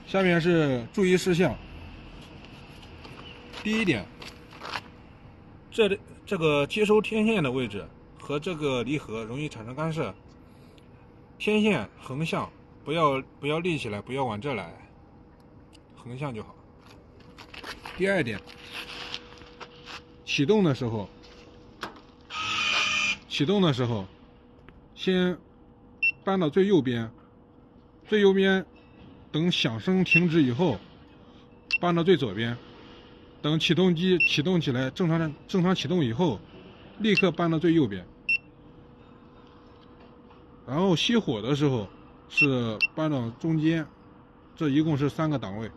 下面是注意事项。第一点，这个接收天线的位置和这个离合容易产生干涉。天线横向，不要立起来，不要往这来，横向就好。第二点，启动的时候，先搬到最右边，等响声停止以后，搬到最左边。等启动机启动起来，正常启动以后，立刻搬到最右边。然后熄火的时候是搬到中间，这一共是3个档位。